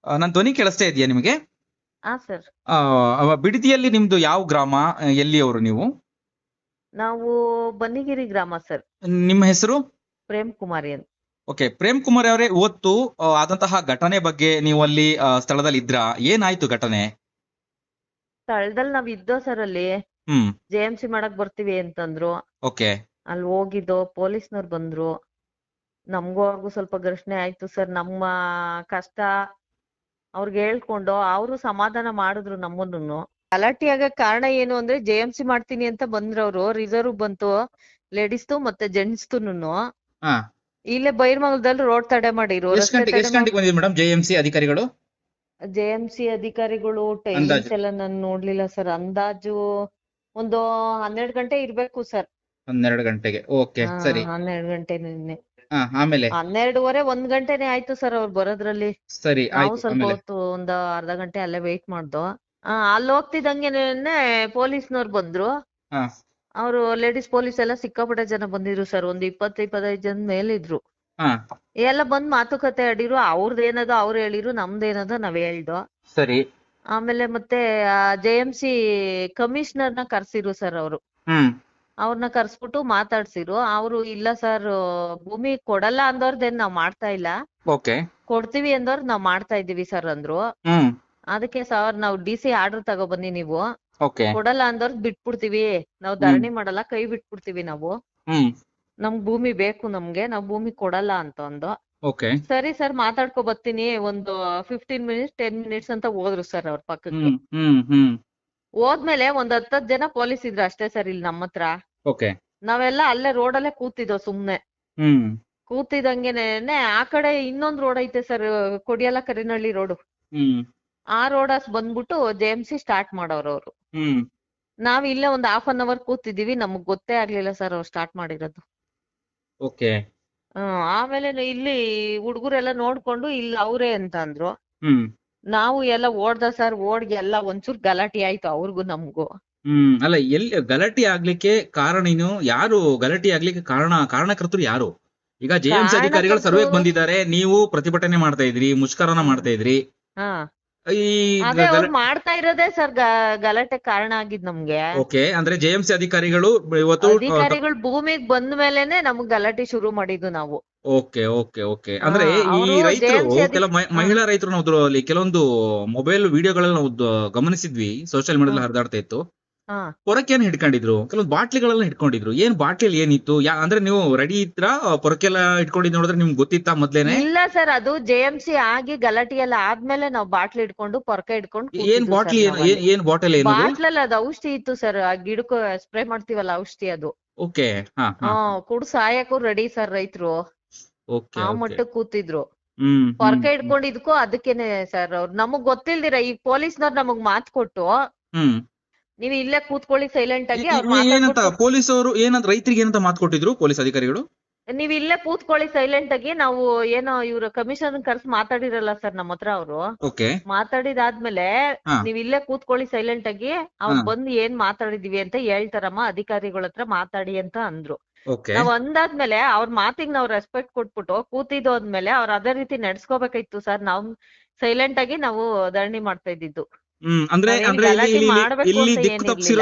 ನನ್ನ ಧ್ವನಿ ಕೇಳಿಸ್ತಾ ಇದೆಯಾ ನಿಮಗೆ? ಹಾ ಸರ್. ಬಿಡದಿಯಲ್ಲಿ ನಿಮ್ದು ಯಾವ ಗ್ರಾಮ? ಎಲ್ಲಿಯವರು ನೀವು? ನಾವು ಬನ್ನಿಗಿರಿ ಗ್ರಾಮ ಸರ್. ನಿಮ್ಮ ಹೆಸರು? ಪ್ರೇಮ್ ಕುಮಾರಿ ಅಂತ. ಓಕೆ, ಪ್ರೇಮ್ ಕುಮಾರ್ ಅವರೇ, ಇವತ್ತು ಆದಂತಹ ಘಟನೆ ಬಗ್ಗೆ ನೀವು ಅಲ್ಲಿ ಸ್ಥಳದಲ್ಲಿ ಇದ್ರಾ? ಏನಾಯ್ತು ಘಟನೆ? ಸ್ಥಳದಲ್ಲಿ ನಾವ್ ಇದ್ದೋ ಸರ್. ಅಲ್ಲಿ ಹ್ಮ್. JMC ಮಾಡಕ್ ಬರ್ತೀವಿ ಅಂತಂದ್ರು. ಓಕೆ. ಅಲ್ಲಿ ಹೋಗಿದ್ದೋ, ಪೊಲೀಸ್ನವ್ರು ಬಂದ್ರು. ನಮ್ಗೂ ಅವ್ರಿಗೂ ಸ್ವಲ್ಪ ಘರ್ಷಣೆ ಆಯ್ತು ಸರ್. ನಮ್ಮ ಕಷ್ಟ ಅವ್ರಿಗೆ ಹೇಳ್ಕೊಂಡು ಅವರು ಸಮಾಧಾನ ಮಾಡಿದ್ರು ನಮ್ಮನ್ನು. ಗಲಾಟೆ ಆಗಕ್ ಕಾರಣ ಏನು ಅಂದ್ರೆ JMC ಮಾಡ್ತೀನಿ ಅಂತ ಬಂದ್ರವ್ರು. ರಿಸರ್ವ್ ಬಂತು ಲೇಡೀಸ್ದು ಮತ್ತೆ ಜೆಂಟ್ಸ್ದುನು. ಹಾ. ಇಲ್ಲೇ ಬೈರ್ಮಂಗಲದಲ್ಲಿ ರೋಡ್ ತಡೆ ಮಾಡಿರು. ಎಷ್ಟು ಗಂಟೆಗೆ ಬಂದಿದ್ರು ಮೇಡಮ್ JMC ಅಧಿಕಾರಿಗಳು? JMC ಅಧಿಕಾರಿಗಳು ಟೈಮಿಂಗ್ಸ್ ಅಂದಾಜು ಎಲ್ಲ ನಾನು ನೋಡ್ಲಿಲ್ಲ ಸರ್. ಅಂದಾಜು ಒಂದು 12 ಗಂಟೆ ಇರ್ಬೇಕು ಸರ್. 12 ಗಂಟೆಗೆ. ಓಕೆ, ಸರಿ. 12 ಗಂಟೆ ನಿನ್ನೆ. ಆಮೇಲೆ 12:30 1 ಗಂಟೆನೆ ಆಯ್ತು ಸರ್ ಅವ್ರು ಬರೋದ್ರಲ್ಲಿ. ಸರಿ, ನಾವು ಆಯ್ತು. ಸ್ವಲ್ಪ ಆಮೇಲೆ ಹೊತ್ತು ಒಂದು ಅರ್ಧ ಗಂಟೆ ಅಲ್ಲೇ ವೇಟ್ ಮಾಡ್ದೋ. ಅಲ್ಲಿ ಹೋಗ್ತಿದ್ದಂಗೆನೆ ಪೊಲೀಸ್ನವ್ರು ಬಂದ್ರು. ಹಾ. ಅವರು ಲೇಡೀಸ್ ಪೊಲೀಸ್ ಎಲ್ಲ ಸಿಕ್ಕಾಪಟ್ಟೆ ಜನ ಬಂದಿದ್ರು ಸರ್. ಒಂದು 20-25 ಜನ ಮೇಲಿದ್ರು. ಹಾ. ಎಲ್ಲ ಬಂದ್ ಮಾತುಕತೆ ಆಡಿರು. ಅವ್ರದ್ದು ಏನದೋ ಅವ್ರು ಹೇಳಿರು, ನಮ್ದೇನದೋ ನಾವ್ ಹೇಳ್ದೋ. ಸರಿ. ಆಮೇಲೆ ಮತ್ತೆ JMC ಕಮಿಷನರ್ನ ಕರ್ಸಿರು ಸರ್ ಅವರು. ಅವ್ರನ್ನ ಕರ್ಸ್ಬಿಟ್ಟು ಮಾತಾಡ್ಸಿರು. ಅವರು ಇಲ್ಲ ಸರ್, ಭೂಮಿ ಕೊಡಲ್ಲ ಅಂದವ್ರದ್ದೇನ್ ನಾವ್ ಮಾಡ್ತಾ ಇಲ್ಲ, ಓಕೆ, ಕೊಡ್ತೀವಿ ಅಂದವ್ರ ನಾವ್ ಮಾಡ್ತಾ ಇದೀವಿ ಸರ್ ಅಂದ್ರು. ಅದಕ್ಕೆ ಸರ್ ನಾವು DC ಆರ್ಡರ್ ತಗೊಬನ್ನಿ, ನೀವು ಓಕೆ, ಕೊಡಲ್ಲ ಅಂದವ್ರದ್ ಬಿಟ್ಬಿಡ್ತೀವಿ, ನಾವ್ ಧರಣಿ ಮಾಡಲ್ಲ, ಕೈ ಬಿಟ್ಬಿಡ್ತೀವಿ ನಾವು. ನಮ್ಗ್ ಭೂಮಿ ಬೇಕು, ನಮ್ಗೆ ನಾವ್ ಭೂಮಿ ಕೊಡಲ್ಲ ಅಂತ ಅಂದು. ಓಕೆ, ಸರಿ ಸರ್ ಮಾತಾಡ್ಕೊ ಬರ್ತೀನಿ, ಒಂದು 15 ಮಿನಿಟ್ಸ್ 10 ಮಿನಿಟ್ಸ್ ಅಂತ ಹೋದ್ರು ಸರ್ ಅವ್ರ ಪಕ್ಕಕ್ಕೆ. ಹೋದ್ಮೇಲೆ ಒಂದ್ 10 ಜನ ಪೊಲೀಸ್ ಇದ್ರು ಅಷ್ಟೇ ಸರ್ ಇಲ್ಲಿ ನಮ್ಮ ಹತ್ರ. ಓಕೆ. ನಾವೆಲ್ಲ ಅಲ್ಲೇ ರೋಡಲ್ಲೇ ಕೂತಿದ್ದೋ ಸುಮ್ನೆ. ಕೂತಿದಂಗೆನೆ ಆ ಕಡೆ ಇನ್ನೊಂದ್ ರೋಡ್ ಐತೆ ಸರ್, ಕೊಡಿಯಾಲ ಕರಿನಹಳ್ಳಿ ರೋಡ್. ಆ ರೋಡಸ್ ಬಂದ್ಬಿಟ್ಟು JMC ಸ್ಟಾರ್ಟ್ ಮಾಡೋರು ಅವ್ರು. ನಾವ್ ಇಲ್ಲೇ ಒಂದ್ half an hour ಕೂತಿದೀವಿ, ನಮಗ್ ಗೊತ್ತೇ ಆಗ್ಲಿಲ್ಲ ಸರ್ ಅವ್ರು ಸ್ಟಾರ್ಟ್ ಮಾಡಿರೋದು. ಓಕೆ. ಆಮೇಲೆ ಇಲ್ಲಿ ಹುಡುಗರೆಲ್ಲ ನೋಡ್ಕೊಂಡು ಇಲ್ಲ ಅವ್ರೇ ಅಂತ ಅಂದ್ರು. ನಾವು ಎಲ್ಲ ಓಡ್ದ ಸರ್. ಓಡ್ಗೆ ಎಲ್ಲ ಒಂಚೂರು ಗಲಾಟೆ ಆಯ್ತು ಅವ್ರಿಗೂ ನಮ್ಗೂ. ಅಲ್ಲ, ಎಲ್ಲಿ ಗಲಾಟೆ ಆಗ್ಲಿಕ್ಕೆ ಕಾರಣ ಏನು? ಯಾರು ಗಲಾಟೆ ಆಗ್ಲಿಕ್ಕೆ ಕಾರಣಕರ್ತರು ಯಾರು? ಈಗ JMC ಅಧಿಕಾರಿಗಳು ಸರ್ವೆಗೆ ಬಂದಿದ್ದಾರೆ, ನೀವು ಪ್ರತಿಭಟನೆ ಮಾಡ್ತಾ ಇದ್ರಿ, ಮುಷ್ಕರನ ಮಾಡ್ತಾ ಇದ್ರಿ. ಅದೇ ಅವ್ರು ಮಾಡ್ತಾ ಇರೋದೇ ಸರ್ ಗಲಾಟೆ ಕಾರಣ ಆಗಿದ್ ನಮ್ಗೆ. ಓಕೆ, ಅಂದ್ರೆ JMC ಅಧಿಕಾರಿಗಳು ಇವತ್ತು ಅಧಿಕಾರಿಗಳು ಭೂಮಿಗ್ ಬಂದ ಮೇಲೆನೆ ನಮಗ್ ಗಲಾಟೆ ಶುರು ಮಾಡಿದ್ದು ನಾವು. Okay, okay, okay. ಅಂದ್ರೆ ಈ ರೈತರು, ಕೆಲ ಮಹಿಳಾ ರೈತರು ನಾವು ಅಲ್ಲಿ ಕೆಲವೊಂದು ಮೊಬೈಲ್ ವಿಡಿಯೋಗಳೆಲ್ಲ ನಾವು ಗಮನಿಸಿದ್ವಿ, ಸೋಷಿಯಲ್ ಮೀಡಿಯಾದಲ್ಲಿ ಹರಿದಾಡ್ತಾ ಇತ್ತು. ಪೊರಕೆಯನ್ನು ಹಿಡ್ಕೊಂಡಿದ್ರು, ಕೆಲವೊಂದು ಬಾಟ್ಲಿಗಳೆಲ್ಲ ಹಿಡ್ಕೊಂಡಿದ್ರು. ಏನ್ ಬಾಟ್ಲಿ ಏನಿತ್ತು? ಅಂದ್ರೆ ನೀವು ರೆಡಿ ಇದ್ರ ಪೊರಕೆಲ್ಲ ಹಿಡ್ಕೊಂಡಿದ್ ನೋಡಿದ್ರೆ ನಿಮ್ಗೆ ಗೊತ್ತಿತ್ತಾ ಮೊದ್ಲೇನೆ? ಇಲ್ಲ ಸರ್, ಅದು JMC ಆಗಿ ಗಲಾಟೆ ಎಲ್ಲ ಆದ್ಮೇಲೆ ನಾವ್ ಬಾಟ್ಲಿ ಹಿಡ್ಕೊಂಡು ಪೊರಕೆ ಹಿಡ್ಕೊಂಡು. ಏನ್ ಬಾಟ್ಲಿ? ಏನ್ ಬಾಟಲ್? ಏನು ಬಾಟ್ಲಲ್ಲಿ ಅದು ಔಷಧಿ ಇತ್ತು ಸರ್, ಆ ಗಿಡಕ್ಕೆ ಸ್ಪ್ರೇ ಮಾಡ್ತೀವಲ್ಲ ಔಷಧಿ ಅದು. ಓಕೆ. ಕುಡ್ ಸಾಯಕ್ಕೂ ರೆಡಿ ಸರ್ ರೈತರು. ಆ ಮಟ್ಟಕ್ಕೆ ಕೂತಿದ್ರು. ಪೊರಕೆ ಹಿಡ್ಕೊಂಡಿದ್ಕೋ ಅದಕ್ಕೇನೆ ಸರ್ ಅವ್ರು ನಮಗ್ ಗೊತ್ತಿಲ್ದಿರ ಈ ಪೊಲೀಸ್ನವ್ರು ನಮಗ್ ಮಾತ್ ಕೊಟ್ಟು ನೀವ್ ಇಲ್ಲೇ ಕೂತ್ಕೊಳ್ಳಿ ಸೈಲೆಂಟ್ ಆಗಿ. ಪೊಲೀಸರು ಏನಂತ ರೈತರಿಗೆ ಏನಂತ ಮಾತು ಕೊಟ್ಟಿದ್ರು ಪೊಲೀಸ್ ಅಧಿಕಾರಿಗಳು? ನೀವ್ ಇಲ್ಲೇ ಕೂತ್ಕೊಳ್ಳಿ ಸೈಲೆಂಟ್ ಆಗಿ, ನಾವು ಏನೋ ಇವ್ರ ಕಮಿಷನ್ ಕರ್ಸ್ ಮಾತಾಡಿರಲ್ಲ ಸರ್ ನಮ್ಮ ಹತ್ರ. ಅವರು ಮಾತಾಡಿದಾದ್ಮೇಲೆ ನೀವ್ ಇಲ್ಲೇ ಕೂತ್ಕೊಳ್ಳಿ ಸೈಲೆಂಟ್ ಆಗಿ, ಅವ್ರು ಬಂದು ಏನ್ ಮಾತಾಡಿದೀವಿ ಅಂತ ಹೇಳ್ತಾರಮ್ಮ, ಅಧಿಕಾರಿಗಳ ಹತ್ರ ಮಾತಾಡಿ ಅಂತ ಅಂದ್ರು. ನಾವ್ ಅಂದಾದ್ಮೇಲೆ ಅವ್ರ ಮಾತಿಗೆ ನಾವ್ ರೆಸ್ಪೆಕ್ಟ್ ಕೊಟ್ಬಿಟ್ಟು ಕೂತಿದ್ದೋದ್ಮೇಲೆ ಅವ್ರ ಅದೇ ರೀತಿ ನಡ್ಸ್ಕೋಬೇಕಾಯ್ತು ಸರ್. ನಾವ್ ಸೈಲೆಂಟ್ ಆಗಿ ನಾವು ಧರಣಿ ಮಾಡ್ತಾ ಇದ್ದಿದ್ದು. ಅಂದ್ರೆ ಇಲ್ಲಿ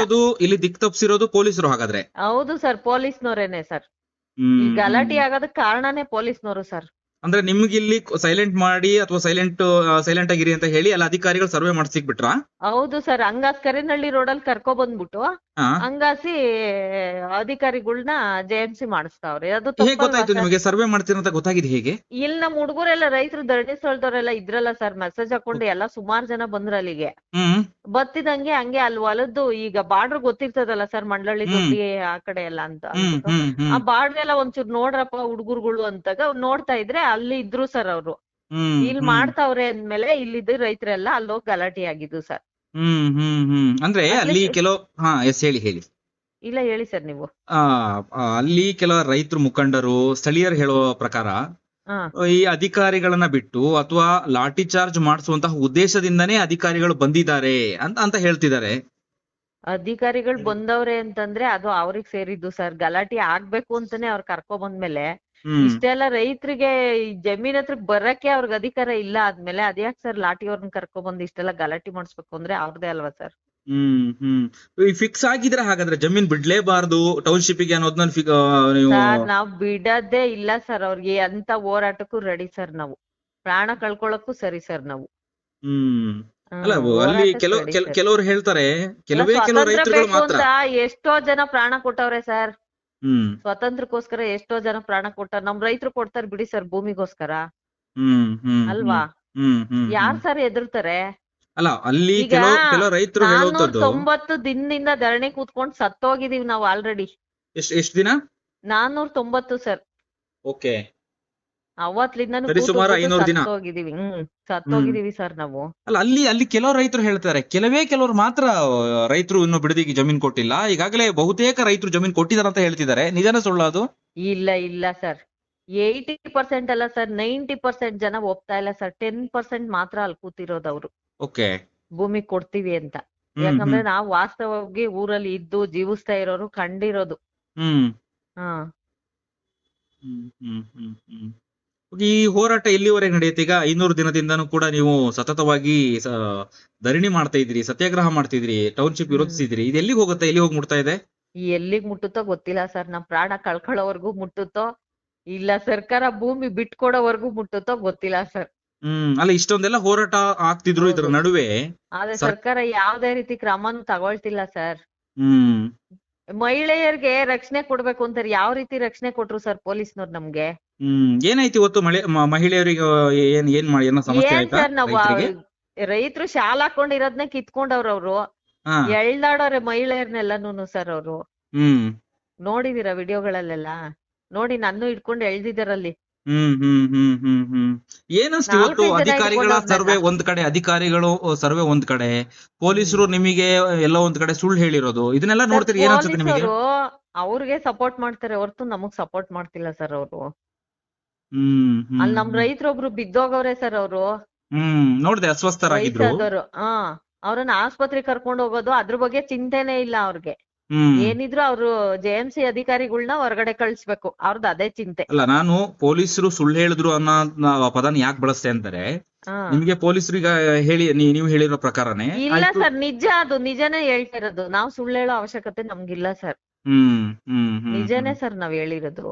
ದಿಕ್ ತಪ್ಸಿರೋದು ಪೊಲೀಸರು ಹಾಗಾದ್ರೆ? ಹೌದು ಸರ್, ಪೊಲೀಸ್ನವರೇನೆ ಸರ್. ಗಲಾಟೆ ಆಗೋದಕ್ಕೆ ಕಾರಣನೇ ಪೊಲೀಸ್ನವರು ಸರ್. ಅಂದ್ರೆ ನಿಮ್ಗೆ ಇಲ್ಲಿ ಸೈಲೆಂಟ್ ಮಾಡಿ ಅಥವಾ ಸೈಲೆಂಟ್ ಆಗಿರಿ ಅಂತ ಹೇಳಿ ಎಲ್ಲ ಅಧಿಕಾರಿಗಳು ಸರ್ವೆ ಮಾಡ್ಸಿಕ್ ಬಿಟ್ರ? ಹೌದು ಸರ್, ಹಂಗಾಸ್ ಕರಿನಹಳ್ಳಿ ರೋಡಲ್ಲಿ ಕರ್ಕೊ ಬಂದ್ಬಿಟ್ಟು ಹಂಗಾಸಿ ಅಧಿಕಾರಿಗಳನ್ನ JMC ಮಾಡಿಸ್ತಾವ್ರೆ. ಅದು ಗೊತ್ತಾಯ್ತು ನಿಮಗೆ? ಸರ್ವೆ ಮಾಡ್ತೀರಂತ ಗೊತ್ತಾಗಿದೆ ಹೇಗೆ? ಇಲ್ಲಿ ನಮ್ ಹುಡುಗರೆಲ್ಲ ರೈತರು ಧರಣಿ ಸ್ಥಳದವರೆಲ್ಲ ಇದ್ರಲ್ಲ ಸರ್, ಮೆಸೇಜ್ ಹಾಕೊಂಡು ಎಲ್ಲ ಸುಮಾರು ಜನ ಬಂದ್ರ ಅಲ್ಲಿಗೆ. ಬತ್ತಿದಂಗೆ ಹಂಗೆ ಅಲ್ಲಿ ಹೊಲದ್ದು ಈಗ ಬಾರ್ಡರ್ ಗೊತ್ತಿರ್ತದಲ್ಲ ಸರ್, ಮಂಡಳಿ ದೊಡ್ಡಿ ಆ ಕಡೆ ಎಲ್ಲ ಅಂತ. ಆ ಬಾರ್ಡರ್ ಎಲ್ಲ ಒಂಚೂರು ನೋಡ್ರಪ್ಪ ಹುಡುಗರುಗಳು ಅಂತಾಗ ನೋಡ್ತಾ ಇದ್ರೆ ಅಲ್ಲಿ ಇದ್ರು ಸರ್ ಅವರು. ಇಲ್ಲಿ ಮಾಡ್ತಾವ್ರೆ ಅಂದ್ಮೇಲೆ ಇಲ್ಲಿದ್ದು ರೈತರೆಲ್ಲ ಅಲ್ಲೋಗಿ ಗಲಾಟೆ ಆಗಿದ್ದು ಸರ್. ಅಂದ್ರೆ ಅಲ್ಲಿ ಕೆಲವು ಹೇಳಿ. ಇಲ್ಲ ಹೇಳಿ ಸರ್ ನೀವು. ಅಲ್ಲಿ ಕೆಲ ರೈತರು ಮುಖಂಡರು, ಸ್ಥಳೀಯರು ಹೇಳುವ ಪ್ರಕಾರ ಈ ಅಧಿಕಾರಿಗಳನ್ನ ಬಿಟ್ಟು ಅಥವಾ ಲಾಠಿ ಚಾರ್ಜ್ ಮಾಡಿಸುವಂತಹ ಉದ್ದೇಶದಿಂದನೇ ಅಧಿಕಾರಿಗಳು ಬಂದಿದ್ದಾರೆ ಅಂತ ಹೇಳ್ತಿದ್ದಾರೆ. ಅಧಿಕಾರಿಗಳು ಬಂದವ್ರೆ ಅಂತಂದ್ರೆ ಅದು ಅವ್ರಿಗೆ ಸೇರಿದ್ದು ಸರ್. ಗಲಾಟೆ ಆಗ್ಬೇಕು ಅಂತಾನೆ ಅವ್ರು ಕರ್ಕೊ ಬಂದ್ಮೇಲೆ ಹ್ಮ್ ಇಷ್ಟೆಲ್ಲ ರೈತರಿಗೆ ಜಮೀನ್ ಹತ್ರಕ್ ಬರಕ್ಕೆ ಅವ್ರಿಗೆ ಅಧಿಕಾರ ಇಲ್ಲ ಆದ್ಮೇಲೆ ಅದ್ಯಾಕ್ ಸರ್ ಲಾಠಿ ಅವ್ರನ್ನ ಕರ್ಕೊಂಡ್ಬಂದು ಇಷ್ಟೆಲ್ಲ ಗಲಾಟೆ ಮಾಡಿಸ್ಬೇಕು ಅಂದ್ರೆ ಅವ್ರದೇ ಅಲ್ವಾ ಸರ್? ಹ್ಮ್ ಫಿಕ್ಸ್ ಆಗಿದ್ರೆ ಹಾಗಾದ್ರೆ ಜಮೀನ್ ಬಿಡ್ಲೇಬಾರ್ದು ಟೌನ್ಶಿಪ್ ಗೆ ಅನ್ನೋದನ್ನ ನೀವು ಸರ್ ನಾವ್ ಬಿಡದೇ ಇಲ್ಲ ಸರ್, ಅವ್ರಿಗೆ ಅಂತ ಹೋರಾಟಕ್ಕೂ ರೆಡಿ ಸರ್ ನಾವು, ಪ್ರಾಣ ಕಳ್ಕೊಳಕ್ಕೂ ಸರಿ ಸರ್ ನಾವು. ಹ್ಮ್ ಅಲ್ಲ ಅಲ್ಲಿ ಹೋರಾಟಕ್ಕೆ ready sir. ಕೆಲವರು ಹೇಳ್ತಾರೆ ಕೆಲವು ಸ್ವಾತಂತ್ರ್ಯ ರೈತರುಗಳು ಬೇಕು ಮಾತ್ರ. ಅಂತ ಎಷ್ಟೋ ಜನ ಪ್ರಾಣ ಕೊಟ್ಟವ್ರೆ ಸರ್. ಹ್ಮ್ ಸ್ವಾತಂತ್ರ್ಯಕ್ಕೋಸ್ಕರ ಎಷ್ಟೋ ಜನ ಪ್ರಾಣ ಕೊಟ್ಟಾರ. ನಮ್ ರೈತರು ಕೊಡ್ತಾರ ಬಿಡಿ ಸರ್ ಭೂಮಿಗೋಸ್ಕರ, ಹ್ಮ್ ಹ್ಮ್ ಅಲ್ವಾ? ಹ್ಮ್ ಯಾರ್ ಸರ್ ಎದುರ್ತಾರೆ? ಅಲ್ಲ ಅಲ್ಲಿ ಈಗ ಕೆಲವು ರೈತರು ಹೇಳುವಂತದ್ದು 490 ದಿನದಿಂದ ಧರಣಿ ಕೂತ್ಕೊಂಡ್ ಸತ್ತೋಗಿದೀವಿ ನಾವು ಆಲ್ರೆಡಿ. ಎಷ್ಟು ದಿನ? 490 ಸರ್. ಓಕೆ, ಅವತ್ತಿಂದನೂ ಸುಮಾರು 500 ದಿನ ಸತ್ತೋಗಿದೀವಿ. ಸತ್ತೋಗಿದೀವಿ ಸರ್ ನಾವು. ಅಲ್ಲ ಅಲ್ಲಿ ಕೆಲವು ರೈತರು ಹೇಳ್ತಾರೆ ಕೆಲವರು ಮಾತ್ರ ರೈತರು ಇನ್ನು ಬಿಡದಿಗೆ ಜಮೀನ್ ಕೊಟ್ಟಿಲ್ಲ, ಈಗಾಗಲೇ ಬಹುತೇಕ ರೈತರು ಜಮೀನ್ ಕೊಟ್ಟಿದ್ದಾರೆ ಅಂತ ಹೇಳ್ತಿದ್ದಾರೆ. ನಿಜಾನ ಸುಳ್ಳು ಅದು? ಇಲ್ಲ ಸರ್, 80% ಅಲ್ಲ ಸರ್, 90% ಜನ ಒಪ್ತಾ ಇಲ್ಲ ಸರ್. 10% ಮಾತ್ರ ಅಲ್ಲಿ ಕೂತಿರೋದು ಅವ್ರು ಓಕೆ ಭೂಮಿ ಕೊಡ್ತೀವಿ ಅಂತ. ಯಾಕಂದ್ರೆ ನಾವು ವಾಸ್ತವವಾಗಿ ಊರಲ್ಲಿ ಇದ್ದು ಜೀವಿಸ್ತಾ ಇರೋರು ಕಂಡಿರೋದು. ಹಾ ಈ ಹೋರಾಟ ಎಲ್ಲಿವರೆಗೆ ನಡೆಯುತ್ತೆ? ಈಗ 500 ದಿನದಿಂದನೂ ಕೂಡ ನೀವು ಸತತವಾಗಿ ಧರಣಿ ಮಾಡ್ತಾ ಇದ್ರಿ, ಸತ್ಯಾಗ್ರಹ ಮಾಡ್ತಿದ್ರಿ, ಟೌನ್ಶಿಪ್ ವಿರೋಧಿಸಿದ್ರಿ. ಇದು ಎಲ್ಲಿಗೆ ಹೋಗುತ್ತೆ, ಎಲ್ಲಿ ಹೋಗಿ ಮುಟ್ತಾ ಇದೆ? ಎಲ್ಲಿಗ್ ಮುಟ್ಟುತ್ತೋ ಗೊತ್ತಿಲ್ಲ ಸರ್. ನಮ್ ಪ್ರಾಣ ಕಳ್ಕೊಳ್ಳೋವರ್ಗೂ ಮುಟ್ಟುತ್ತೋ ಇಲ್ಲ ಸರ್ಕಾರ ಭೂಮಿ ಬಿಟ್ಕೊಡೋವರ್ಗೂ ಮುಟ್ಟುತ್ತೋ ಗೊತ್ತಿಲ್ಲ ಸರ್. ಅಲ್ಲ ಇಷ್ಟೊಂದೆಲ್ಲ ಹೋರಾಟ ಆಗ್ತಿದ್ರು ಇದ್ರ ನಡುವೆ ಆದ್ರೆ ಸರ್ಕಾರ ಯಾವ್ದೇ ರೀತಿ ಕ್ರಮನೂ ತಗೊಳ್ತಿಲ್ಲ ಸರ್. ಹ್ಮ್ ಮಹಿಳೆಯರಿಗೆ ರಕ್ಷಣೆ ಕೊಡ್ಬೇಕು ಅಂತಾರೆ, ಯಾವ ರೀತಿ ರಕ್ಷಣೆ ಕೊಟ್ರು ಸರ್ ಪೊಲೀಸ್ನವ್ರು ನಮ್ಗೆ? ಏನಾಯ್ತು ಇವತ್ತು ಮಹಿಳೆಯರಿಗೆ ಏನೋ ಸಮಸ್ಯೆ ಆಯ್ತಾ? ಸರ್ ನಾವು ರೈತರು ಶಾಲಾ ಹಾಕೊಂಡಿರೋದ್ನೇ ಕಿತ್ಕೊಂಡವ್ರ ಅವ್ರು, ಎಳ್ದಾಡೋರೆ ಮಹಿಳೆಯರ್ನೆಲ್ಲಾನು ಸರ್ ಅವ್ರು. ನೋಡಿದೀರಾ ವಿಡಿಯೋಗಳಲ್ಲೆಲ್ಲ? ನೋಡಿ, ನನ್ನ ಹಿಡ್ಕೊಂಡು ಎಳ್ದಿದಾರಲ್ಲಿ. ಏನಷ್ಟು ಇವತ್ತು ಅಧಿಕಾರಿಗಳ ಸರ್ವೆ ಒಂದ್ ಕಡೆ, ಅಧಿಕಾರಿಗಳು ಸರ್ವೆ ಒಂದ್ ಕಡೆ, ಪೊಲೀಸರು ನಿಮಗೆ ಎಲ್ಲೋ ಒಂದ್ ಕಡೆ ಸುಳ್ಳು ಹೇಳಿರೋದು, ಇದನ್ನೆಲ್ಲ ನೋಡ್ತೀರಿ, ಏನ್ ನಿಮಗೆ? ಅವ್ರಿಗೆ ಸಪೋರ್ಟ್ ಮಾಡ್ತಾರೆ ಹೊರತು ನಮಗ್ ಸಪೋರ್ಟ್ ಮಾಡ್ತಿಲ್ಲ ಸರ್ ಅವರು. ಅಲ್ಲಿ ನಮ್ ರೈತರೊಬ್ರು ಬಿದ್ದೋಗವ್ರೆ ಸರ್ ಅವರು. ನೋಡ್ದೆ, ಅಸ್ವಸ್ಥರಾಗಿದ್ರು. ಅವ್ರನ್ನ ಆಸ್ಪತ್ರೆಗೆ ಕರ್ಕೊಂಡು ಹೋಗೋದು, ಅದ್ರ ಬಗ್ಗೆ ಚಿಂತೆನೆ ಇಲ್ಲ ಅವ್ರಿಗೆ. ಏನಿದ್ರು ಅವ್ರು JMC ಅಧಿಕಾರಿಗಳನ್ನ ಹೊರಗಡೆ ಕಳಿಸ್ಬೇಕು, ಅವ್ರದ್ದು ಅದೇ ಚಿಂತೆ. ಅಲ್ಲ, ನಾನು ಪೊಲೀಸರು ಸುಳ್ಳು ಹೇಳಿದ್ರು ಅನ್ನೋ ಪದನ ಯಾಕೆ ಬಳಸ್ತೆ ಅಂತಾರೆ, ನಿಮ್ಗೆ ಪೊಲೀಸರು ಈಗ ಹೇಳಿ ನೀವು ಹೇಳಿರೋ ಪ್ರಕಾರನೇ ಇಲ್ಲ ಸರ್, ನಿಜ, ಅದು ನಿಜನೇ ಹೇಳ್ತಾ ಇರೋದು. ನಾವು ಸುಳ್ಳು ಹೇಳೋ ಅವಶ್ಯಕತೆ ನಮ್ಗಿಲ್ಲ ಸರ್. ನಿಜನೇ ಸರ್ ನಾವ್ ಹೇಳಿರೋದು.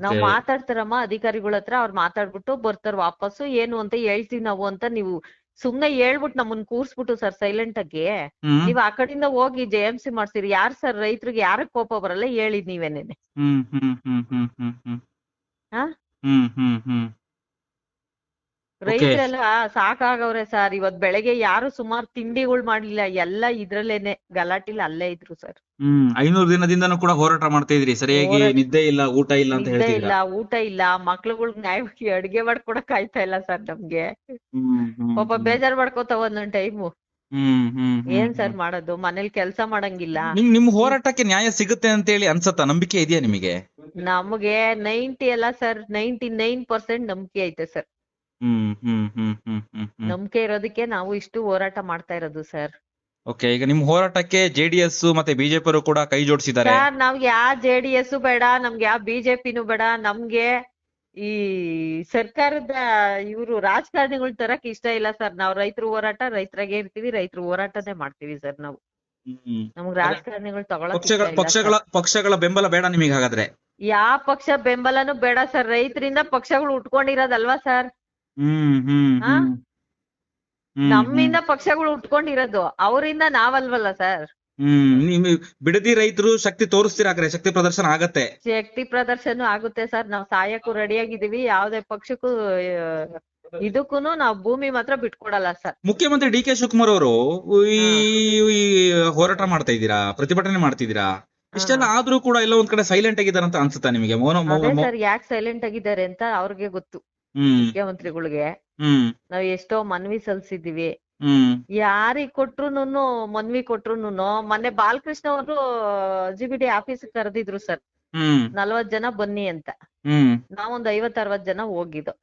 ನಾವ್ ಮಾತಾಡ್ತಾರಮ್ಮ ಅಧಿಕಾರಿಗಳ ಹತ್ರ, ಅವ್ರು ಮಾತಾಡ್ಬಿಟ್ಟು ಬರ್ತಾರ ವಾಪಸ್ಸು. ಏನು ಅಂತ ಹೇಳ್ತೀವಿ ನಾವು ಅಂತ ನೀವು ಸುಮ್ನೆ ಹೇಳ್ಬಿಟ್ಟು ನಮ್ಮನ್ ಕೂರ್ಸ್ಬಿಟ್ಟು ಸರ್ ಸೈಲೆಂಟ್ ಆಗಿ ನೀವ್ ಆ ಕಡೆಯಿಂದ ಹೋಗಿ JMC ಮಾಡ್ತೀರಿ. ಯಾರ್ ಸರ್ ರೈತರಿಗೆ ಯಾರಕ್ ಕೋಪ ಬರಲ್ಲ ಹೇಳಿ ನೀವೇನೇನೆ? ರೈತರೆಲ್ಲ ಸಾಕಾಗವ್ರೆ ಸರ್. ಇವತ್ ಬೆಳಗ್ಗೆ ಯಾರು ಸುಮಾರು ತಿಂಡಿಗಳು ಮಾಡ್ಲಿಲ್ಲ, ಎಲ್ಲ ಇದ್ರಲ್ಲೇನೆ ಗಲಾಟಿಲ್ ಅಲ್ಲೇ ಇದ್ರು ಸರ್. 500 ದಿನದಿಂದನೂ ಕೂಡ ಹೋರಾಟ ಮಾಡ್ತಾ ಇದ್ರಿ, ಸರಿಯಾಗಿ ನಿದ್ದೆ ಇಲ್ಲ, ಊಟ ಇಲ್ಲ ಅಂತ ಹೇಳ್ತಿದ್ರ. ಊಟ ಇಲ್ಲ, ಮಕ್ಳುಗಳ್ಗ್ ನ್ಯಾಯವಾಗಿ ಅಡ್ಗೆ ಮಾಡ್ಕೊಡಕ್ ಆಯ್ತಾ ಇಲ್ಲ ಸರ್ ನಮ್ಗೆ. ಪಾಪ ಬೇಜಾರ್ ಮಾಡ್ಕೋತಾವ ಒಂದೊಂದ್ ಟೈಮು. ಏನ್ ಸರ್ ಮಾಡೋದು, ಮನೇಲಿ ಕೆಲ್ಸ ಮಾಡಂಗಿಲ್ಲ. ನಿಮ್ ಹೋರಾಟಕ್ಕೆ ನ್ಯಾಯ ಸಿಗುತ್ತೆ ಅಂತ ಹೇಳಿ ಅನ್ಸತ್ತಾ? ನಂಬಿಕೆ ಇದೆಯಾ ನಿಮಗೆ? ನಮ್ಗೆ 90 ಅಲ್ಲ ಸರ್, 99% ನಂಬಿಕೆ ಐತೆ ಸರ್. ನಂಬಿಕೆ ಇರೋದಕ್ಕೆ ನಾವು ಇಷ್ಟು ಹೋರಾಟ ಮಾಡ್ತಾ ಇರೋದು ಸರ್. ಓಕೆ, ಈಗ ನಿಮ್ ಹೋರಾಟಕ್ಕೆ JDS ಮತ್ತೆ BJP ಅವರು ಕೂಡ ಕೈ ಜೋಡಿಸಿದ್ದಾರೆ. ಸರ್ ನಮ್ಗೆ ಯಾವ JDS ಬೇಡ, ನಮ್ಗೆ ಯಾವ BJPನೂ ಬೇಡ. ನಮ್ಗೆ ಈ ಸರ್ಕಾರದ ಇವ್ರು ರಾಜಕಾರಣಿಗಳು ತರಕ್ ಇಷ್ಟ ಇಲ್ಲ ಸರ್. ನಾವ್ ರೈತರು ಹೋರಾಟ ರೈತರಾಗೆ ಇರ್ತೀವಿ, ರೈತರು ಹೋರಾಟನೇ ಮಾಡ್ತೀವಿ ಸರ್ ನಾವು. ನಮ್ಗ್ ರಾಜಕಾರಣಿಗಳು ತಗೊಳಕ್ ಪಕ್ಷಗಳ ಬೆಂಬಲ ಬೇಡ ನಿಮಗೆ ಹಾಗಾದ್ರೆ? ಯಾವ ಪಕ್ಷ ಬೆಂಬಲನೂ ಬೇಡ ಸರ್. ರೈತರಿಂದ ಪಕ್ಷಗಳು ಉಟ್ಕೊಂಡಿರೋದಲ್ವಾ ಸರ್? ನಮ್ಮಿಂದ ಪಕ್ಷಗಳು ಉಟ್ಕೊಂಡಿರೋದು, ಅವರಿಂದ ನಾವಲ್ವಲ್ಲ ಸರ್. ಬಿಡದಿ ರೈತರು ಶಕ್ತಿ ತೋರಿಸ್ತೀರಾ? ಶಕ್ತಿ ಪ್ರದರ್ಶನ ಆಗತ್ತೆ? ಶಕ್ತಿ ಪ್ರದರ್ಶನ ಆಗುತ್ತೆ ಸರ್. ನಾವ್ ಸಾಯಕ್ಕೂ ರೆಡಿಯಾಗಿದ್ದೀವಿ. ಯಾವ್ದೇ ಪಕ್ಷಕ್ಕೂ ಇದಕ್ಕೂನು ನಾವ್ ಭೂಮಿ ಮಾತ್ರ ಬಿಟ್ಕೊಡಲ್ಲ ಸರ್. ಮುಖ್ಯಮಂತ್ರಿ DK ಶಿವಕುಮಾರ್ ಅವರು ಈ ಹೋರಾಟ ಮಾಡ್ತಾ ಇದ್ದೀರಾ, ಪ್ರತಿಭಟನೆ ಮಾಡ್ತಿದ್ದೀರಾ, ಇಷ್ಟೆಲ್ಲ ಆದ್ರೂ ಕೂಡ ಎಲ್ಲ ಒಂದ್ ಕಡೆ ಸೈಲೆಂಟ್ ಆಗಿದ್ದಾರೆ ಅಂತ ಅನ್ಸುತ್ತಾ ನಿಮಗೆ? ಸರ್ ಯಾಕೆ ಸೈಲೆಂಟ್ ಆಗಿದ್ದಾರೆ ಅಂತ ಅವ್ರಿಗೆ ಗೊತ್ತು, ಮುಖ್ಯಮಂತ್ರಿಗಳಿಗೆ. ನಾವ್ ಎಷ್ಟೋ ಮನವಿ ಸಲ್ಲಿಸಿದೀವಿ, ಯಾರಿಗ್ ಕೊಟ್ರುನು ಮನವಿ ಕೊಟ್ರುನು. ಮೊನ್ನೆ ಬಾಲಕೃಷ್ಣ ಅವರು GBD ಆಫೀಸ್ ಕರೆದಿದ್ರು ಸರ್, 40 ಜನ ಬನ್ನಿ ಅಂತ. ನಾವೊಂದ್ 50-60 ಜನ ಹೋಗಿದ್ದು.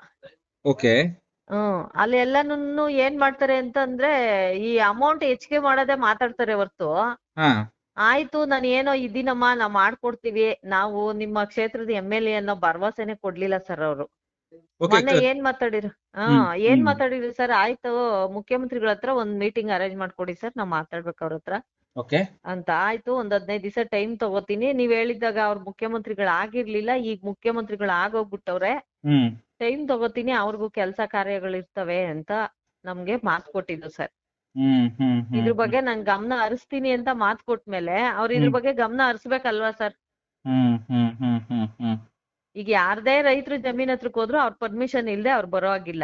ಅಲ್ಲಿ ಎಲ್ಲಾನು ಏನ್ ಮಾಡ್ತಾರೆ ಅಂತಂದ್ರೆ, ಈ ಅಮೌಂಟ್ ಹೆಚ್ಚಿಗೆ ಮಾಡೋದೇ ಮಾತಾಡ್ತಾರೆ ಹೊರ್ತು ಆಯ್ತು ನಾನು ಏನೋ ಇದ್ದೀನಮ್ಮ ನಾವ್ ಮಾಡ್ಕೊಡ್ತೀವಿ, ನಾವು ನಿಮ್ಮ ಕ್ಷೇತ್ರದ MLA ಅನ್ನೋ ಭರವಸೆನೆ ಕೊಡ್ಲಿಲ್ಲ ಸರ್ ಅವ್ರು. ಮೊನ್ನೆ ಏನ್ ಮಾತಾಡಿದ್ರು ಏನ್ ಮಾತಾಡಿದ್ರು ಸರ್, ಆಯ್ತು ಮುಖ್ಯಮಂತ್ರಿಗಳ ಹತ್ರ ಒಂದ್ ಮೀಟಿಂಗ್ ಅರೇಂಜ್ ಮಾಡ್ಕೊಡಿ ಸರ್, ನಾವ್ ಮಾತಾಡ್ಬೇಕು ಅವ್ರ ಹತ್ರ ಅಂತ. ಆಯ್ತು ಒಂದ್ 15 ದಿವಸ ಟೈಮ್ ತಗೋತೀನಿ, ನೀವ್ ಹೇಳಿದಾಗ ಅವ್ರ ಮುಖ್ಯಮಂತ್ರಿಗಳಾಗಿರ್ಲಿಲ್ಲ, ಈಗ ಮುಖ್ಯಮಂತ್ರಿಗಳು ಆಗೋಗ್ಬಿಟ್ಟವ್ರೆ, ಟೈಮ್ ತಗೋತೀನಿ, ಅವ್ರಿಗೂ ಕೆಲ್ಸ ಕಾರ್ಯಗಳಿರ್ತವೆ ಅಂತ ನಮ್ಗೆ ಮಾತ್ ಕೊಟ್ಟಿದ್ದು ಸರ್. ಇದ್ರ ಬಗ್ಗೆ ನಾನ್ ಗಮನ ಹರಿಸ್ತೀನಿ ಅಂತ ಮಾತ್ ಕೊಟ್ಮೇಲೆ ಅವ್ರ ಇದ್ರ ಬಗ್ಗೆ ಗಮನ ಹರಿಸ್ಬೇಕಲ್ವಾ ಸರ್. ಈಗ ಯಾರ್ದೇ ರೈತರು ಜಮೀನ್ ಹತ್ರಕ್ ಹೋದ್ರು ಅವ್ರ ಪರ್ಮಿಷನ್ ಇಲ್ದೆ ಅವ್ರು ಬರೋ ಆಗಿಲ್ಲ.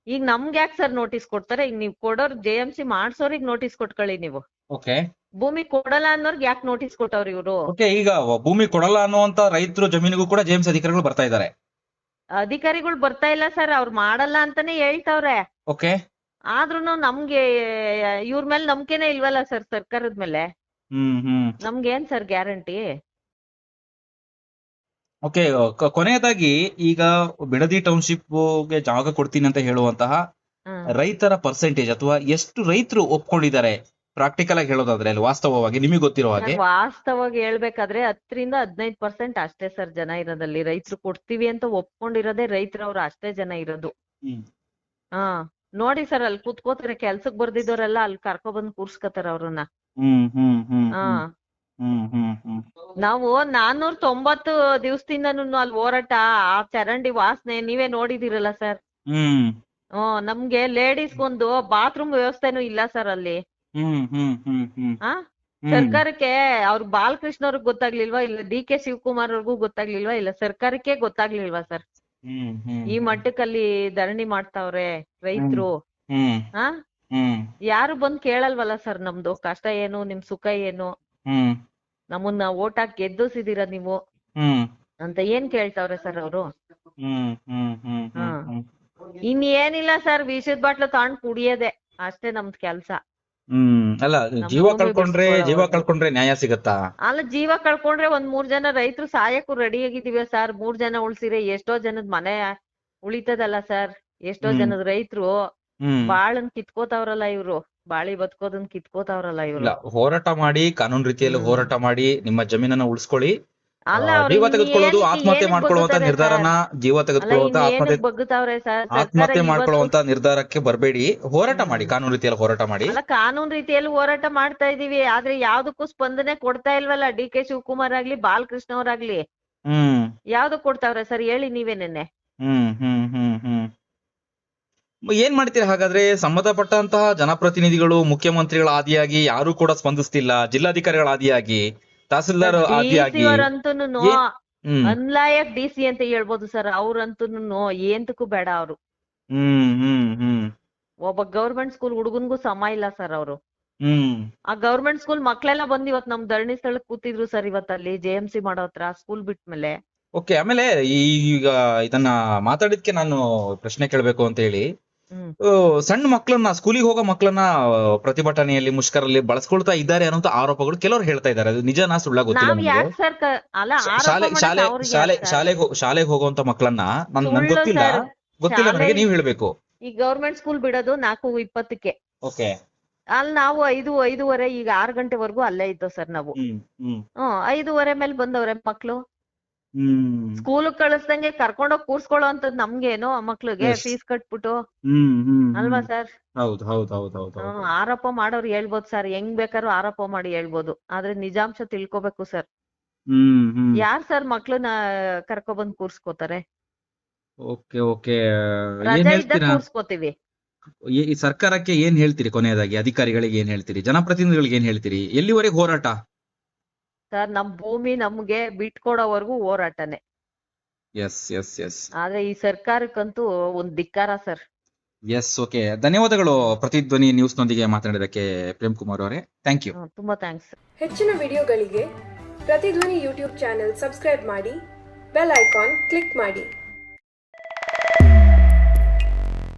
ಈಗ ನಮ್ಗೆ ಯಾಕೆ ಸರ್ ನೋಟಿಸ್ ಕೊಡ್ತಾರೆ? ಈಗ ನೀವ್ ಕೊಡೋರ್ JMC ಮಾಡ್ಸೋರಿಗೆ ನೋಟಿಸ್ ಕೊಟ್ಕೊಳ್ಳಿ ನೀವು. ಭೂಮಿ ಕೊಡಲ್ಲ ಅನ್ನೋರ್ಗೆ ಯಾಕೆ ನೋಟಿಸ್ ಕೊಟ್ಟವ್ರ ಇವ್ರು? ಈಗ ಭೂಮಿ ಕೊಡಲ್ಲ ಅನ್ನುವಂತ ರೈತರು ಜಮೀನಿಗೂ ಕೂಡ JMC ಅಧಿಕಾರಿಗಳು ಬರ್ತಾ ಇದ್ದಾರೆ. ಅಧಿಕಾರಿಗಳು ಬರ್ತಾ ಇಲ್ಲ ಸರ್, ಅವ್ರು ಮಾಡಲ್ಲ ಅಂತಾನೆ ಹೇಳ್ತಾವ್ರೆ. ಆದ್ರೂನು ನಮ್ಗೆ ಇವ್ರ ಮೇಲೆ ನಂಬಿಕೆನೆ ಇಲ್ವಲ್ಲ ಸರ್, ಸರ್ಕಾರದ ಮೇಲೆ. ನಮ್ಗೇನ್ ಸರ್ ಗ್ಯಾರಂಟಿ? ಕೊನೆಯದಾಗಿ ಈಗ ಬಿಡದಿ ಟೌನ್ಶಿಪ್ ಗೆ ಜಾಗ ಕೊಡ್ತೀನಿ ಅಂತ ಹೇಳುವಂತಹ ರೈತರ ಪರ್ಸೆಂಟೇಜ್ ಅಥವಾ ಎಷ್ಟು ರೈತರು ಒಪ್ಕೊಂಡಿದ್ದಾರೆ ಪ್ರಾಕ್ಟಿಕಲ್ ಆಗಿ ಹೇಳೋದಾದ್ರೆ ಅಲ್ಲಿ ವಾಸ್ತವವಾಗಿ ನಿಮಗೆ ಗೊತ್ತಿರೋ ಹಾಗೆ? ವಾಸ್ತವವಾಗಿ ಹೇಳ್ಬೇಕಾದ್ರೆ 10-15% ಅಷ್ಟೇ ಸರ್ ಜನ ಇರೋದಲ್ಲಿ. ರೈತರು ಕೊಡ್ತೀವಿ ಅಂತ ಒಪ್ಕೊಂಡಿರೋದೇ ರೈತರವ್ರು ಅಷ್ಟೇ ಜನ ಇರೋದು. ನೋಡಿ ಸರ್, ಅಲ್ಲಿ ಕೂತ್ಕೋತಾರೆ, ಕೆಲ್ಸಕ್ ಬರ್ದಿದ್ದವರೆಲ್ಲ ಅಲ್ಲಿ ಕರ್ಕೊ ಬಂದ್ ಕೂರ್ಸ್ಕೊತಾರ ಅವ್ರನ್ನ. ನಾವು 490 ದಿವಸದಿಂದನೂ ಅಲ್ಲಿ ಹೋರಾಟ, ಆ ಚರಂಡಿ ವಾಸನೆ ನೀವೇ ನೋಡಿದಿರಲ್ಲ ಸರ್. ನಮ್ಗೆ ಲೇಡೀಸ್ಗೊಂದು ಬಾತ್ರೂಮ್ ವ್ಯವಸ್ಥೆನೂ ಇಲ್ಲ ಸರ್ ಅಲ್ಲಿ. ಸರ್ಕಾರಕ್ಕೆ ಅವ್ರ ಬಾಲಕೃಷ್ಣ ಅವ್ರಿಗೆ ಗೊತ್ತಾಗ್ಲಿಲ್ವಾ, ಇಲ್ಲ DK ಶಿವಕುಮಾರ್ ಅವ್ರಿಗೂ ಗೊತ್ತಾಗ್ಲಿಲ್ವಾ, ಇಲ್ಲ ಸರ್ಕಾರಕ್ಕೆ ಗೊತ್ತಾಗ್ಲಿಲ್ವಾ ಸರ್? ಈ ಮಟ್ಟಕ್ಕಲ್ಲಿ ಧರಣಿ ಮಾಡ್ತಾವ್ರೆ ರೈತರು. ಯಾರು ಬಂದ್ ಕೇಳಲ್ವಲ್ಲ ಸರ್ ನಮ್ದು ಕಷ್ಟ ಏನು, ನಿಮ್ ಸುಖ ಏನು, ನಮ್ಮನ್ನ ಓಟ್ ಹಾಕಿ ಗೆದ್ದಿಸಿದೀರ ನೀವು ಅಂತ ಏನ್ ಕೇಳ್ತಾವ್ರೆ ಸರ್ ಅವರು? ಇನ್ನೇನಿಲ್ಲ ಸರ್, ವಿಷದ ಬಾಟ್ಲು ತಗೊಂಡ್ ಕುಡಿಯೋದೆ ಅಷ್ಟೇ ನಮ್ದ್ ಕೆಲ್ಸ. ಅಲ್ಲ ಜೀವ ಕಳ್ಕೊಂಡ್ರೆ ನ್ಯಾಯ ಸಿಗತ್ತಾ? ಅಲ್ಲ, ಜೀವ ಕಳ್ಕೊಂಡ್ರೆ ಒಂದ್ 3 ಜನ ರೈತರು ಸಾಯಕ್ಕೂ ರೆಡಿ ಆಗಿದೀವಿ ಸರ್. 3 ಜನ ಉಳ್ಸಿರೆ ಎಷ್ಟೋ ಜನದ ಮನೆ ಉಳಿತದಲ್ಲ ಸರ್. ಎಷ್ಟೋ ಜನದ ರೈತರು ಬಾಳನ್ ಕಿತ್ಕೋತಾವ್ರಲ್ಲ ಇವ್ರು, ಬಾಳಿ ಬದುಕೋದನ್ ಕಿತ್ಕೋತಾವ್ರಲ್ಲ ಇವ್ರು. ಹೋರಾಟ ಮಾಡಿ, ಕಾನೂನು ರೀತಿಯಲ್ಲಿ ಹೋರಾಟ ಮಾಡಿ ನಿಮ್ಮ ಜಮೀನನ್ನ ಉಳಿಸ್ಕೊಳ್ಳಿ. ಜೀವ ತೆಗೆದುಕೊಳ್ಳೋದು ಆತ್ಮಹತ್ಯೆ ಮಾಡ್ಕೊಳ್ಳುವಂತ ನಿರ್ಧಾರನ ಆತ್ಮಹತ್ಯೆ ಮಾಡ್ಕೊಳ್ಳುವಂತ ನಿರ್ಧಾರಕ್ಕೆ ಬರಬೇಡಿ. ಹೋರಾಟ ಮಾಡಿ, ಕಾನೂನು ರೀತಿಯಲ್ಲಿ ಹೋರಾಟ ಮಾಡಿ. ಕಾನೂನು ರೀತಿಯಲ್ಲಿ ಹೋರಾಟ ಮಾಡ್ತಾ ಇದೀವಿ, ಆದ್ರೆ ಯಾವ್ದಕ್ಕೂ ಸ್ಪಂದನೆ ಕೊಡ್ತಾ ಇಲ್ವಲ್ಲ. DK ಶಿವಕುಮಾರ್ ಆಗ್ಲಿ, ಬಾಲಕೃಷ್ಣ ಅವ್ರಾಗ್ಲಿ ಯಾವ್ದಕ್ ಕೊಡ್ತಾವ್ರೆ ಸರ್ ಹೇಳಿ ನೀವೇ ನೆನ್ನೆ? ಏನ್ ಮಾಡ್ತೀರಾ ಹಾಗಾದ್ರೆ? ಸಂಬಂಧಪಟ್ಟಂತಹ ಜನಪ್ರತಿನಿಧಿಗಳು, ಮುಖ್ಯಮಂತ್ರಿಗಳ ಆದಿಯಾಗಿ ಯಾರು ಕೂಡ ಸ್ಪಂದಿಸ್ತಿಲ್ಲ. ಜಿಲ್ಲಾಧಿಕಾರಿಗಳ ಆದಿಯಾಗಿ, ತಹಸೀಲ್ದಾರ್ ಆದಿಯಾಗಿ ಅನ್ಲಾಯಕ್ DC ಅಂತ ಹೇಳ್ಬೋದು ಸರ್. ಅವ್ರಂತೂನು ಏಂತಕ್ಕೂ ಬೇಡ ಅವ್ರು. ಒಬ್ಬ ಗೌರ್ಮೆಂಟ್ ಸ್ಕೂಲ್ ಹುಡುಗನ್ಗೂ ಸಮ ಇಲ್ಲ ಸರ್ ಅವರು. ಆ ಗೌರ್ಮೆಂಟ್ ಸ್ಕೂಲ್ ಮಕ್ಳೆಲ್ಲ ಬಂದ್ ಇವತ್ ನಮ್ ಧರಣಿ ಸ್ಥಳಕ್ ಕೂತಿದ್ರು ಸರ್ ಇವತ್ತಲ್ಲಿ JMC ಮಾಡೋ ಹತ್ರ ಸ್ಕೂಲ್ ಬಿಟ್ಮೇಲೆ. ಆಮೇಲೆ ಈಗ ಇದನ್ನ ಮಾತಾಡಿದ್ಕೆ ನಾನು ಪ್ರಶ್ನೆ ಕೇಳ್ಬೇಕು ಅಂತ ಹೇಳಿ, ಸಣ್ಣ ಮಕ್ಕಳನ್ನ, ಸ್ಕೂಲಿಗೆ ಹೋಗೋ ಮಕ್ಕಳನ್ನ ಪ್ರತಿಭಟನೆಯಲ್ಲಿ, ಮುಷ್ಕರಲ್ಲಿ ಬಳಸ್ಕೊಳ್ತಾ ಇದ್ದಾರೆ ಅನ್ನೋ ಆರೋಪಗಳು ಕೆಲವರು ಹೇಳ್ತಾ ಇದ್ದಾರೆ. ಅದು ನಿಜನಾ ಸುಳ್ಳ ಗೊತ್ತಿಲ್ಲ. ಶಾಲೆಗೆ ಹೋಗುವಂತ ಮಕ್ಕಳನ್ನ ನನ್ಗೆ ಗೊತ್ತಿಲ್ಲ ನನಗೆ, ನೀವ್ ಹೇಳ್ಬೇಕು. ಈ ಗೌರ್ಮೆಂಟ್ ಸ್ಕೂಲ್ ಬಿಡೋದು 4:20ಕ್ಕೆ. ಅಲ್ಲಿ ನಾವು 5:05 ಈಗ 6 ಗಂಟೆವರೆಗೂ ಅಲ್ಲೇ ಇದ್ದೋ ಸರ್ ನಾವು. 5:30 ಮೇಲೆ ಬಂದವ್ರೆ ಮಕ್ಳು. ಸ್ಕೂಲ್ ಕಳಿಸ್ದಂಗೆ ಕರ್ಕೊಂಡೋಗಿ ಕೂರ್ಸ್ಕೊಳ್ಳೋ ಅಂತದ್ ನಮ್ಗೇನೋ ಮಕ್ಳಿಗೆ ಫೀಸ್ ಕಟ್ಬಿಟ್ಟು ಅಲ್ವಾ ಸರ್? ಆರೋಪ ಮಾಡೋರು ಹೇಳ್ಬೋದು ಸರ್, ಹೆಂಗ್ ಬೇಕಾದ್ರೂ ಆರೋಪ ಮಾಡಿ ಹೇಳ್ಬೋದು, ಆದ್ರೆ ನಿಜಾಂಶ ತಿಳ್ಕೊಬೇಕು ಸರ್. ಯಾರ್ ಸರ್ ಮಕ್ಳನ್ನ ಕರ್ಕೊಬಂದ್ ಕೂರ್ಸ್ಕೋತಾರೆ? ರಜೆ ಇದ್ದಾಗ ಕೂರ್ಸ್ಕೋತೀವಿ. ಈ ಸರ್ಕಾರಕ್ಕೆ ಏನ್ ಹೇಳ್ತೀರಿ? ಕೊನೆಯದಾಗಿ ಅಧಿಕಾರಿಗಳಿಗೆ ಏನ್ ಹೇಳ್ತೀರಿ? ಜನಪ್ರತಿನಿಧಿಗಳಿಗೆ ಏನ್ ಹೇಳ್ತೀರಿ? ಎಲ್ಲಿವರೆಗೆ ಹೋರಾಟ ಸರ್? ನಮ್ ಭೂಮಿ ನಮ್ಗೆ ಬಿಟ್ಕೊಡೋವರೆಗೂ ಹೋರಾಟನೇ. ಆದ್ರೆ ಈ ಸರ್ಕಾರಕ್ಕಂತೂ ಒಂದ್ ಧಿಕ್ಕಾರ ಸರ್. ಧನ್ಯವಾದಗಳು ಪ್ರತಿಧ್ವನಿ ನ್ಯೂಸ್ ನೊಂದಿಗೆ ಮಾತನಾಡಿದಕ್ಕೆ ಪ್ರೇಮ್ ಕುಮಾರ್ ಅವರೇ. Thank you. ತುಂಬಾ ಥ್ಯಾಂಕ್ಸ್. ಹೆಚ್ಚಿನ ವಿಡಿಯೋಗಳಿಗೆ ಪ್ರತಿಧ್ವನಿ ಯೂಟ್ಯೂಬ್ ಚಾನೆಲ್ ಸಬ್ಸ್ಕ್ರೈಬ್ ಮಾಡಿ, ಬೆಲ್ ಐಕಾನ್ ಕ್ಲಿಕ್ ಮಾಡಿ.